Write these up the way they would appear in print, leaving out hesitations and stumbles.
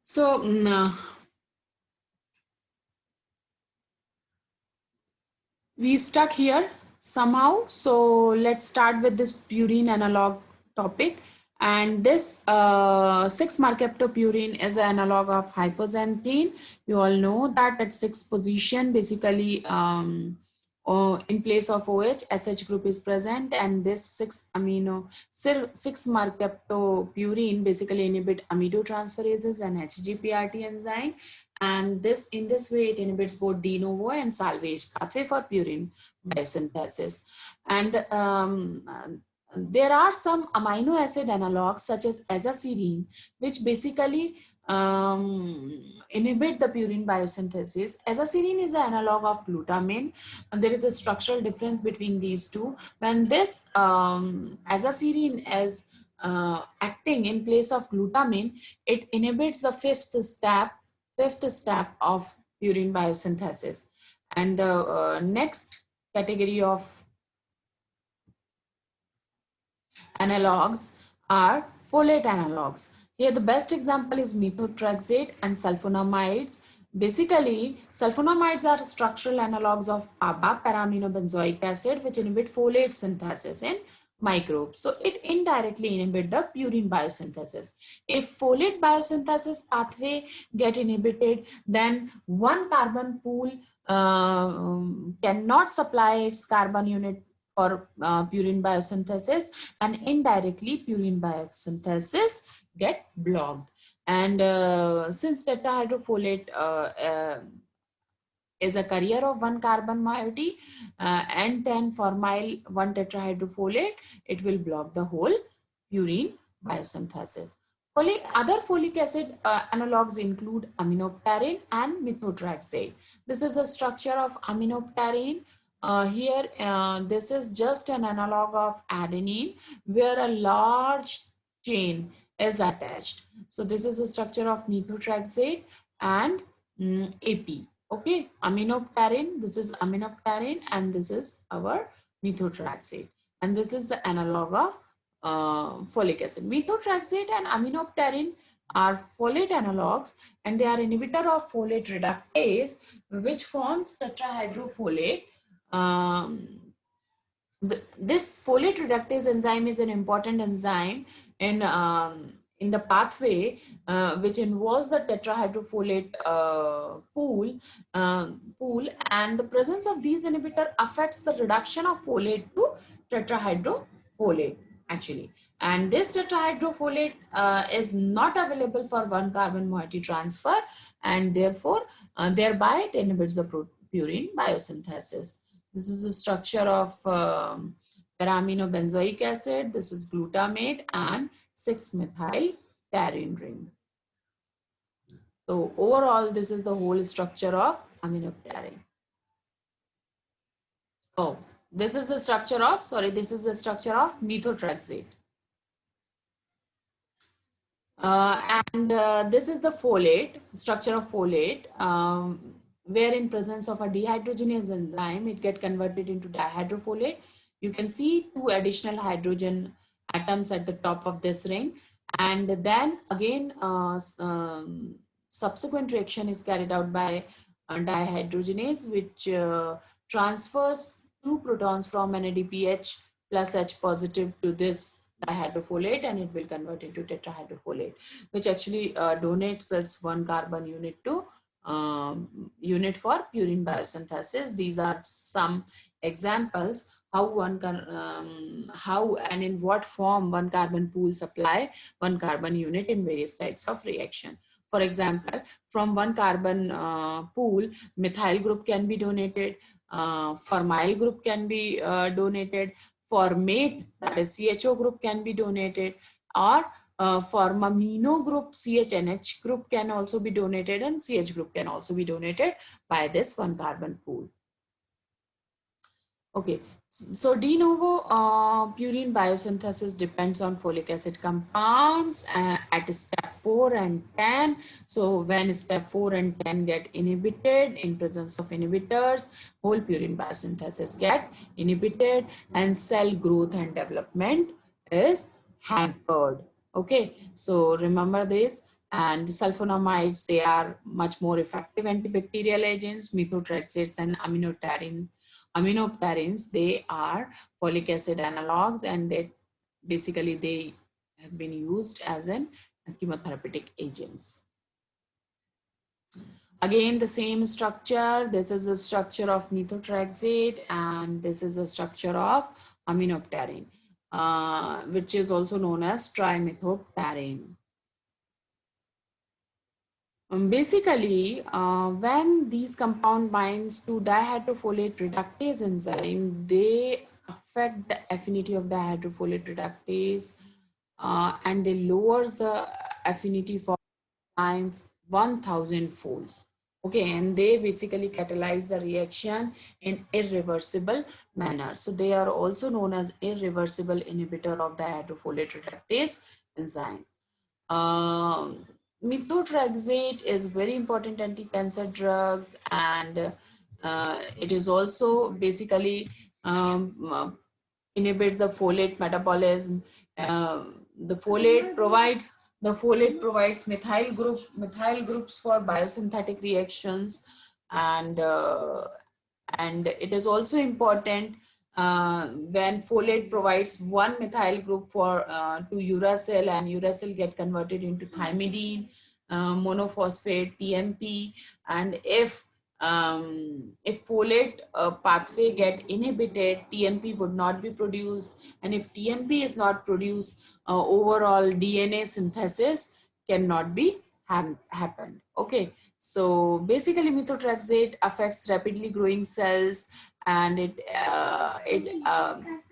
So we stuck here somehow. So let's start with this purine analog topic. And this 6-mercaptopurine is an analog of hypoxanthine. You all know that at 6th position, basically in place of OH, SH group is present, and this 6-mercaptopurine basically inhibit amidotransferases and HGPRT enzyme. And this in this way it inhibits both de novo and salvage pathway for purine biosynthesis. And there are some amino acid analogs such as azacitidine, which basically inhibit the purine biosynthesis. Azacitidine is an analog of glutamine, and there is a structural difference between these two. When this azacitidine is acting in place of glutamine, it inhibits the fifth step of purine biosynthesis. And the next category of analogs are folate analogs. Here the best example is methotrexate and sulfonamides. Basically, sulfonamides are structural analogs of PABA, para-aminobenzoic acid, which inhibit folate synthesis in microbes. So it indirectly inhibit the purine biosynthesis. If folate biosynthesis pathway get inhibited, then one carbon pool cannot supply its carbon unit for purine biosynthesis, and indirectly purine biosynthesis get blocked. And since tetrahydrofolate is a carrier of one carbon moiety, N10 formyl 1 tetrahydrofolate, it will block the whole purine biosynthesis. Other folic acid analogs include aminopterin and methotrexate. This is a structure of aminopterin. Here, this is just an analog of adenine where a large chain is attached. So this is a structure of methotrexate and AP. Okay, aminopterin, this is aminopterin, and this is our methotrexate. And this is the analog of folic acid. Methotrexate and aminopterin are folate analogs, and they are inhibitor of folate reductase, which forms tetrahydrofolate. This folate reductase enzyme is an important enzyme in the pathway which involves the tetrahydrofolate pool, and the presence of these inhibitor affects the reduction of folate to tetrahydrofolate actually. And this tetrahydrofolate is not available for one carbon moiety transfer, and therefore thereby it inhibits the purine biosynthesis. This is the structure of para-aminobenzoic acid. This is glutamate and 6-methyl-pterin ring. So overall, this is the whole structure of aminopterin. Oh, this is the structure of, this is the structure of methotrexate. This is the folate, structure of folate, where in presence of a dehydrogenase enzyme, it get converted into dihydrofolate. You can see 2 additional hydrogen atoms at the top of this ring. And then again, subsequent reaction is carried out by dihydrogenase, which transfers 2 protons from NADPH plus H positive to this dihydrofolate, and it will convert into tetrahydrofolate, which actually donates its 1 carbon unit to unit for purine biosynthesis. These are some examples how one can how and in what form 1 carbon pool supply 1 carbon unit in various types of reaction. For example, from 1 carbon pool, methyl group can be donated, formyl group can be donated, formate, that is CHO group, can be donated, or formamino group, CHNH group can also be donated, and CH group can also be donated by this 1 carbon pool. Okay, so de novo purine biosynthesis depends on folic acid compounds at step 4 and 10. So when step 4 and 10 get inhibited, in presence of inhibitors, whole purine biosynthesis get inhibited and cell growth and development is hampered. Okay, so remember this, And sulfonamides, they are much more effective antibacterial agents. Methotrexates and aminopterines, they are folic acid analogs, and they have been used as an chemotherapeutic agents. Again, the same structure. This is the structure of methotrexate, and this is the structure of aminopterin, which is also known as trimethopterin. Basically, when these compound binds to dihydrofolate reductase enzyme, they affect the affinity of dihydrofolate reductase, and they lowers the affinity for enzyme 1000 folds. Okay, and they basically catalyze the reaction in irreversible manner. So they are also known as irreversible inhibitor of dihydrofolate reductase enzyme. Um, Methotrexate is very important anti-cancer drugs, and it is also basically inhibit the folate metabolism. The folate provides methyl groups for biosynthetic reactions, and it is also important when folate provides one methyl group for to uracil, and uracil get converted into thymidine monophosphate TMP. And if folate pathway get inhibited, TMP would not be produced, and if TMP is not produced, overall DNA synthesis cannot be happened. Okay, so basically methotrexate affects rapidly growing cells, and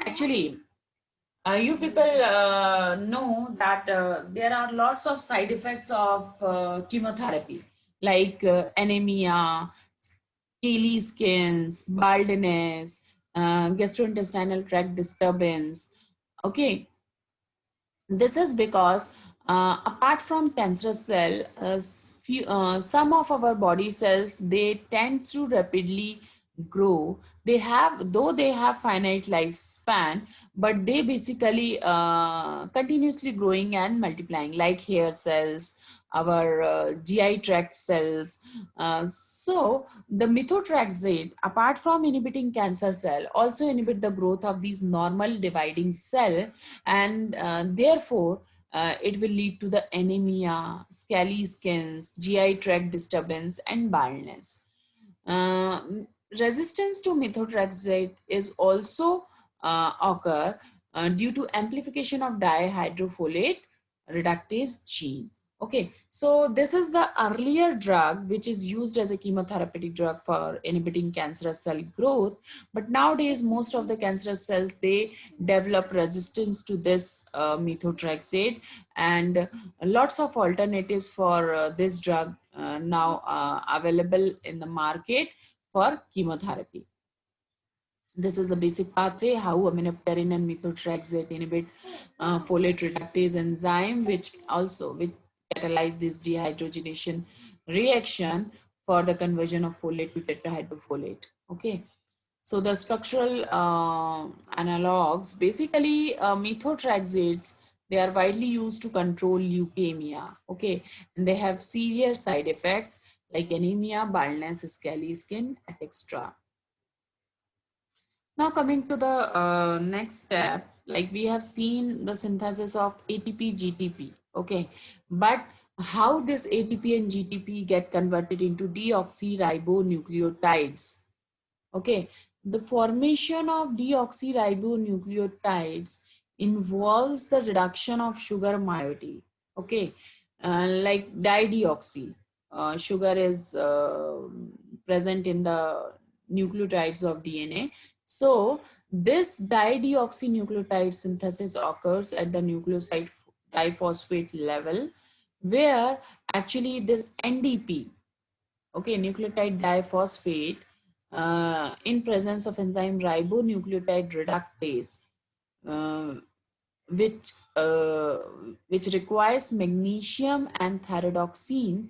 actually you people know that there are lots of side effects of chemotherapy, like anemia, scaly skins, baldness, gastrointestinal tract disturbance. Okay, this is because apart from cancerous cell, some of our body cells, they tend to rapidly grow. Though they have finite lifespan, but they basically continuously growing and multiplying, like hair cells, our GI tract cells. So the methotrexate, apart from inhibiting cancer cell, also inhibit the growth of these normal dividing cell, and therefore it will lead to the anemia, scaly skins, GI tract disturbance, and baldness. Uh, Resistance to methotrexate is also occur due to amplification of dihydrofolate reductase gene. Okay, so this is the earlier drug which is used as a chemotherapeutic drug for inhibiting cancerous cell growth. But nowadays, most of the cancerous cells, they develop resistance to this methotrexate, and lots of alternatives for this drug now available in the market for chemotherapy. This is the basic pathway how aminopterin and methotrexate inhibit folate reductase enzyme, which catalyze this dehydrogenation reaction for the conversion of folate to tetrahydrofolate. Okay. So the structural analogs, basically methotrexates, they are widely used to control leukemia. Okay, and they have serious side effects like anemia, baldness, scaly skin, etc. Now coming to the next step, like we have seen the synthesis of ATP, GTP, okay, but how this ATP and GTP get converted into deoxyribonucleotides. Okay, the formation of deoxyribonucleotides involves the reduction of sugar moiety. Okay, like dideoxy. Sugar is present in the nucleotides of DNA. So this dideoxynucleotide synthesis occurs at the nucleoside diphosphate level, where actually this NDP, okay, nucleotide diphosphate, in presence of enzyme ribonucleotide reductase, uh, which uh, which requires magnesium and thyrodoxine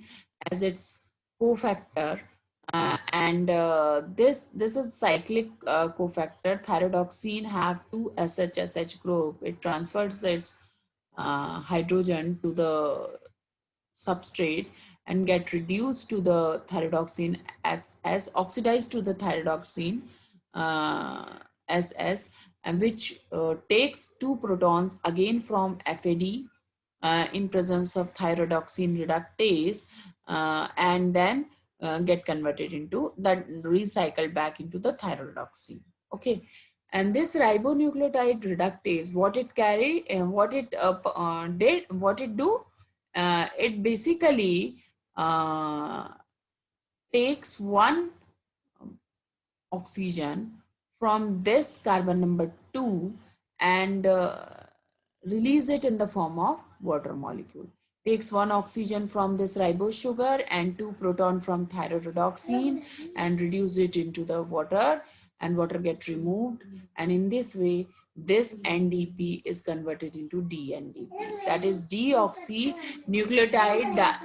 as its cofactor, and this is cyclic cofactor. Thyrodoxine have two SH group. It transfers its hydrogen to the substrate and get reduced to the thyrodoxine as oxidized to the thyrodoxine SS, and which takes two protons again from FAD in presence of thyrodoxine reductase, and then get converted into that, recycled back into the thyrodoxine. Okay. And this ribonucleotide reductase, what it carry and what it did, what it do, it basically takes one oxygen from this carbon number 2 and release it in the form of water molecule. Takes one oxygen from this ribose sugar and two proton from thyrodoxine and reduce it into the water, and water get removed, and in this way this NDP is converted into DNDP, that is deoxynucleotide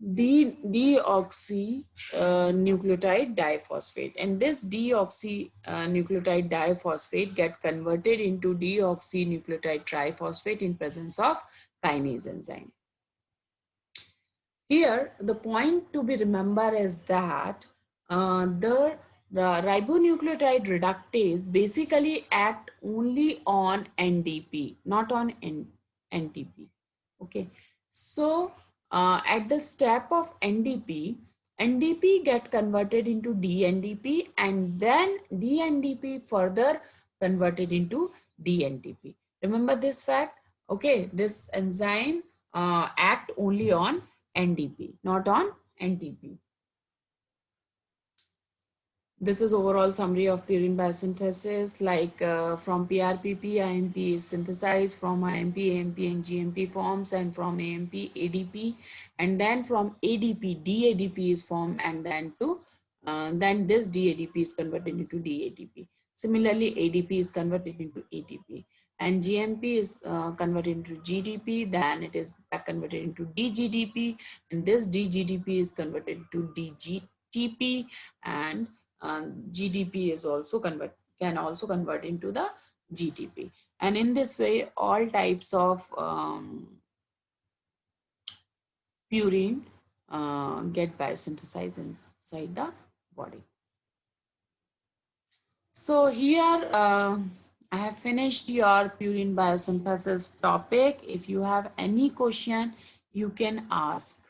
deoxynucleotide diphosphate, and this deoxynucleotide diphosphate get converted into deoxynucleotide triphosphate in presence of kinase enzyme. Here, the point to be remembered is that the ribonucleotide reductase basically act only on NDP, not on NTP. Okay, so at the step of NDP, NDP get converted into DNDP, and then DNDP further converted into DNTP. Remember this fact. Okay, this enzyme act only on NDP, not on NTP. This is overall summary of purine biosynthesis, like from PRPP, IMP is synthesized, from IMP, AMP and GMP forms, and from AMP, ADP, and then from ADP, DADP is formed, and then this DADP is converted into DATP. Similarly, ADP is converted into ATP, and GMP is converted into GDP, then it is converted into DGDP, and this DGDP is converted into DGTP, and GDP is also can also convert into the GTP, and in this way all types of purine get biosynthesized inside the body. So here I have finished your purine biosynthesis topic. If you have any question, you can ask.